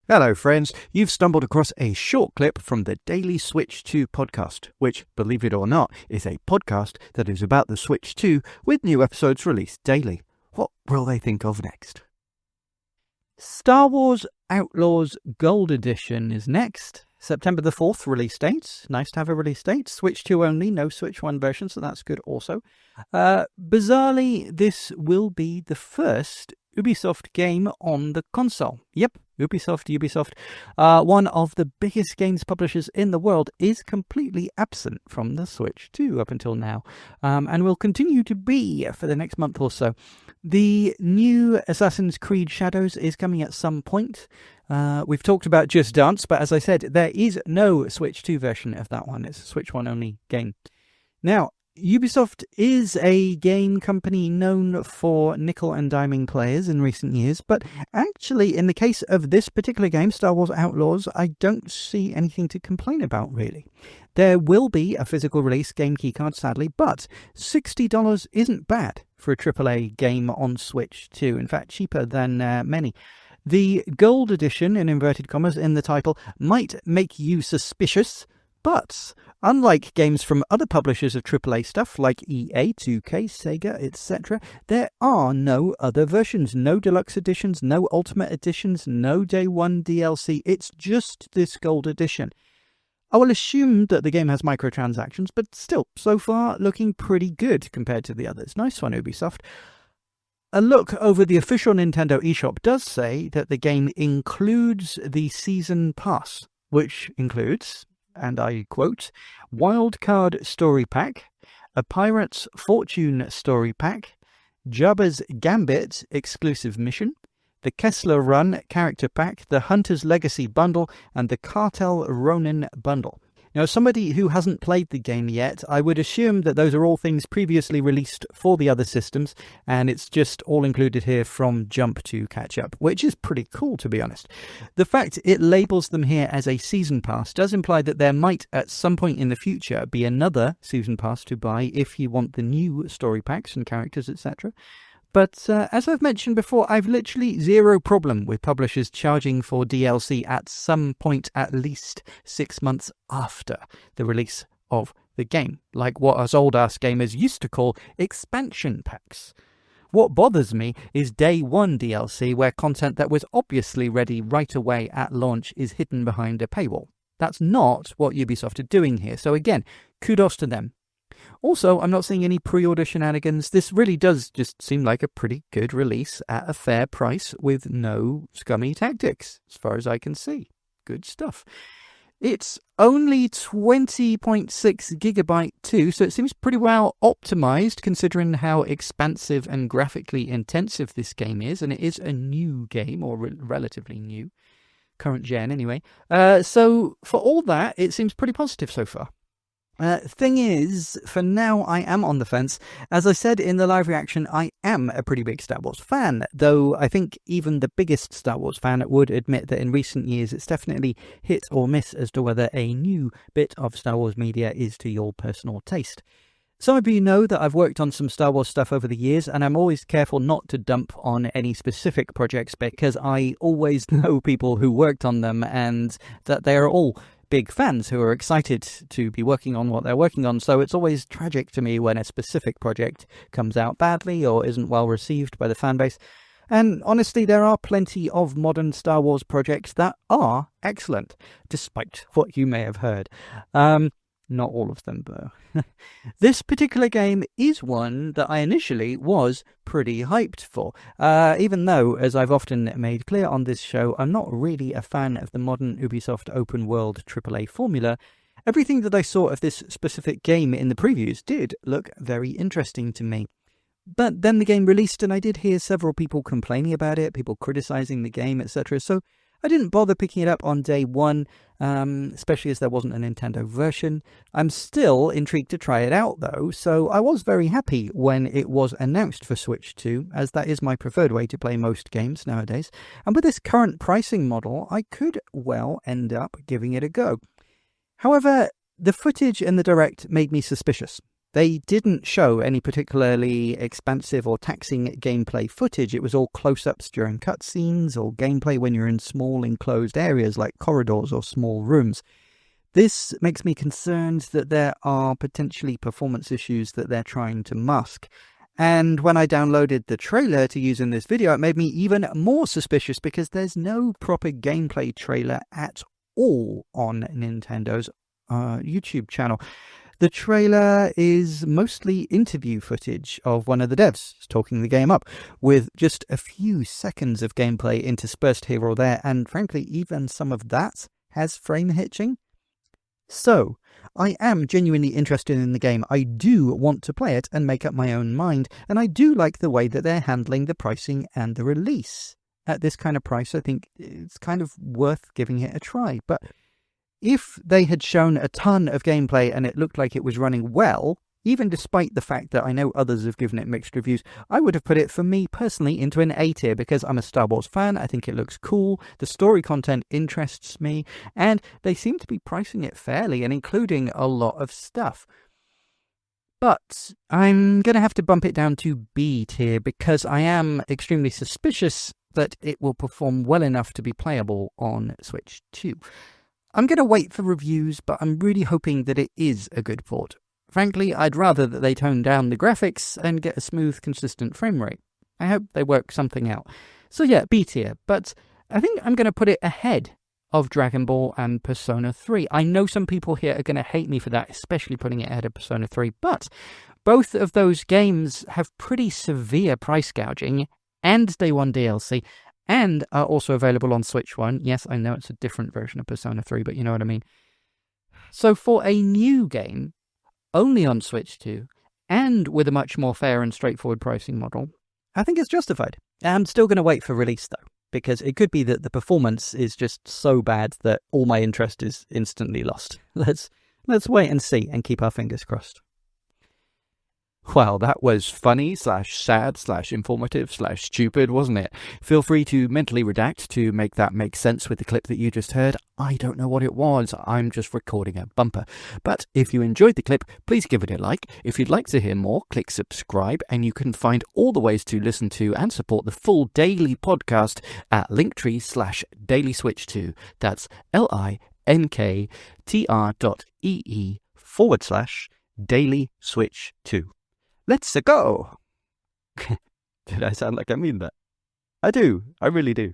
Hello friends, you've stumbled across a short clip from the Daily Switch 2 podcast, which, believe it or not, is a podcast that is about the Switch 2 with new episodes released daily. What will they think of next? Star Wars Outlaws Gold Edition is next. September the 4th release date. Nice to have a release date. Switch 2 only, no Switch 1 version, so that's good also. Bizarrely, this will be the first Ubisoft game on the console. Yep, Ubisoft. One of the biggest games publishers in the world is completely absent from the Switch 2 up until now, and will continue to be for the next month or so. The new Assassin's Creed Shadows is coming at some point. We've talked about Just Dance, but as I said, there is no Switch 2 version of that one. It's a Switch 1 only game. Now, Ubisoft is a game company known for nickel and diming players in recent years, but actually in the case of this particular game, Star Wars Outlaws, I don't see anything to complain about really. There will be a physical release game keycard sadly, but $60 isn't bad for a AAA game on Switch 2, in fact cheaper than many. The Gold Edition, in inverted commas, in the title might make you suspicious, but unlike games from other publishers of AAA stuff like EA, 2K, Sega, etc., there are no other versions, no deluxe editions, no ultimate editions, no day one DLC. It's just this Gold Edition. I will assume that the game has microtransactions, but still, so far, looking pretty good compared to the others. Nice one, Ubisoft. A look over the official Nintendo eShop does say that the game includes the Season Pass, which includes, and I quote, Wildcard Story Pack, a Pirate's Fortune Story Pack, Jabba's Gambit Exclusive Mission, the Kessler Run Character Pack, the Hunter's Legacy Bundle, and the Cartel Ronin Bundle. Now, as somebody who hasn't played the game yet, I would assume that those are all things previously released for the other systems, and it's just all included here from jump to catch up, which is pretty cool, to be honest. The fact it labels them here as a Season Pass does imply that there might, at some point in the future, be another Season Pass to buy if you want the new story packs and characters, etc. But as I've mentioned before, I've literally zero problem with publishers charging for DLC at some point at least 6 months after the release of the game, like what us old-ass gamers used to call expansion packs. What bothers me is day one DLC where content that was obviously ready right away at launch is hidden behind a paywall. That's not what Ubisoft are doing here, so again, kudos to them. Also, I'm not seeing any pre-order shenanigans. This really does just seem like a pretty good release at a fair price with no scummy tactics, as far as I can see. Good stuff. It's only 20.6 gigabyte too, so it seems pretty well optimized considering how expansive and graphically intensive this game is, and it is a new game, or relatively new, current gen anyway. So for all that, it seems pretty positive so far. Thing is, for now I am on the fence. As I said in the live reaction, I am a pretty big Star Wars fan, though I think even the biggest Star Wars fan would admit that in recent years it's definitely hit or miss as to whether a new bit of Star Wars media is to your personal taste. Some of you know that I've worked on some Star Wars stuff over the years, and I'm always careful not to dump on any specific projects because I always know people who worked on them and that they are all big fans who are excited to be working on what they're working on, so it's always tragic to me when a specific project comes out badly or isn't well received by the fanbase. And honestly, there are plenty of modern Star Wars projects that are excellent, despite what you may have heard. Not all of them, though. This particular game is one that I initially was pretty hyped for, even though, as I've often made clear on this show, I'm not really a fan of the modern Ubisoft open-world AAA formula. Everything that I saw of this specific game in the previews did look very interesting to me. But then the game released and I did hear several people complaining about it, people criticizing the game, etc., so I didn't bother picking it up on day one, especially as there wasn't a Nintendo version. I'm still intrigued to try it out though, so I was very happy when it was announced for Switch 2, as that is my preferred way to play most games nowadays. And with this current pricing model, I could well end up giving it a go. However, the footage in the Direct made me suspicious. They didn't show any particularly expansive or taxing gameplay footage. It was all close-ups during cutscenes or gameplay when you're in small enclosed areas like corridors or small rooms. This makes me concerned that there are potentially performance issues that they're trying to mask. And when I downloaded the trailer to use in this video, it made me even more suspicious because there's no proper gameplay trailer at all on Nintendo's YouTube channel. The trailer is mostly interview footage of one of the devs talking the game up, with just a few seconds of gameplay interspersed here or there, and frankly, even some of that has frame hitching. So, I am genuinely interested in the game. I do want to play it and make up my own mind, and I do like the way that they're handling the pricing and the release. At this kind of price, I think it's kind of worth giving it a try, but if they had shown a ton of gameplay and it looked like it was running well, even despite the fact that I know others have given it mixed reviews, I would have put it, for me personally, into an A tier because I'm a Star Wars fan. I think it looks cool, the story content interests me, and they seem to be pricing it fairly and including a lot of stuff. But I'm going to have to bump it down to B tier because I am extremely suspicious that it will perform well enough to be playable on Switch 2. I'm going to wait for reviews, but I'm really hoping that it is a good port. Frankly, I'd rather that they tone down the graphics and get a smooth, consistent frame rate. I hope they work something out. So yeah, B tier, but I think I'm going to put it ahead of Dragon Ball and Persona 3. I know some people here are going to hate me for that, especially putting it ahead of Persona 3, but both of those games have pretty severe price gouging and Day 1 DLC, and are also available on Switch 1. Yes, I know it's a different version of Persona 3, but you know what I mean. So for a new game, only on Switch 2, and with a much more fair and straightforward pricing model, I think it's justified. I'm still going to wait for release, though, because it could be that the performance is just so bad that all my interest is instantly lost. Let's wait and see and keep our fingers crossed. Well, that was funny / sad / informative / stupid, wasn't it? Feel free to mentally redact to make that make sense with the clip that you just heard. I don't know what it was. I'm just recording a bumper. But if you enjoyed the clip, please give it a like. If you'd like to hear more, click subscribe, and you can find all the ways to listen to and support the full daily podcast at linktree/dailyswitch2. That's linktr.ee/dailyswitch2. Let's go! Did I sound like I mean that? I do. I really do.